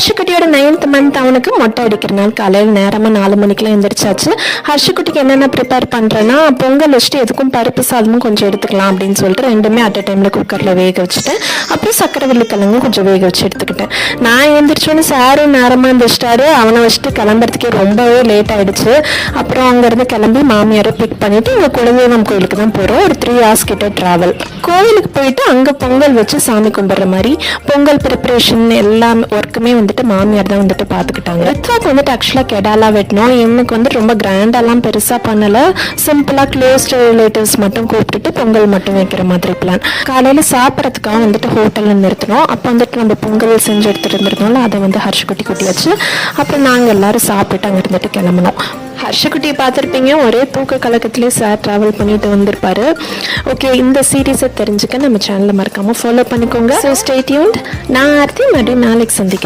ஹர்ஷகுட்டியோட 9th month அவனுக்கு மொட்டை அடிக்கிற நாள். காலையில் நேரமாக 4 மணிக்கெலாம் எழுந்திரிச்சாச்சு. ஹர்ஷகுட்டிக்கு என்னென்ன ப்ரிப்பேர் பண்ணுறேன்னா, பொங்கல் வச்சுட்டு எதுக்கும் பருப்பு சாதமும் கொஞ்சம் எடுத்துக்கலாம் அப்படின்னு சொல்லிட்டு ரெண்டுமே அட் அ டைமில் குக்கரில் வேக வச்சுட்டேன். அப்புறம் சக்கரவள்ளி கிழங்கும் கொஞ்சம் வேக வச்சு எடுத்துக்கிட்டேன். நான் எழுந்திரிச்சோன்னு சாரும் நேரமாக எழுந்திரிச்சிட்டாரு. அவனை வச்சுட்டு கிளம்புறதுக்கே ரொம்பவே லேட் ஆகிடுச்சு. அப்புறம் அங்கேருந்து கிளம்பி மாமியாரை பிக் பண்ணிவிட்டு எங்கள் குலதெய்வம் கோயிலுக்கு தான் போகிறோம். ஒரு 3 hours கிட்ட ட்ராவல். கோவிலுக்கு போயிட்டு அங்கே பொங்கல் வச்சு சாமி கும்பிட்ற மாதிரி பொங்கல் ப்ரிப்ரேஷன் எல்லா ஒர்க்குமே வந்துட்டு மாமியார் தான் வந்துட்டு பார்த்துக்கிட்டாங்க. ரித்வாக்கு வந்துட்டு ஆக்சுவலாக கெடாலாம் வெட்டணும். எனக்கு வந்து ரொம்ப கிராண்டாலாம் பெருசாக பண்ணலை. சிம்பிளாக க்ளோஸ்ட் ரிலேட்டிவ்ஸ் மட்டும் கூப்பிட்டுட்டு பொங்கல் மட்டும் வைக்கிற மாதிரி பிளான். காலையில் சாப்பிட்றதுக்காக வந்துட்டு ஹோட்டலில் நிறுத்தினோம். அப்போ வந்துட்டு நம்ம பொங்கல் செஞ்சு எடுத்துகிட்டு இருந்திருந்தோம்ல, அதை வந்து ஹர்ஷகுட்டி குட்டி வச்சு அப்புறம் நாங்கள் எல்லோரும் சாப்பிட்டு அங்கே இருந்துட்டு கிளம்பினோம். ஹர்ஷகுட்டியை பார்த்துருப்பீங்க, ஒரே தூக்க கலக்கத்துலேயே சார் ட்ராவல் பண்ணிட்டு வந்திருப்பாரு. ஓகே, இந்த சீரீஸை தெரிஞ்சுக்க நம்ம சேனலை மறக்காமல் ஃபாலோ பண்ணிக்கோங்க. So stay tuned. நான் ஆர்த்தி, மறுபடியும் நாளைக்கு சந்திக்கிறேன்.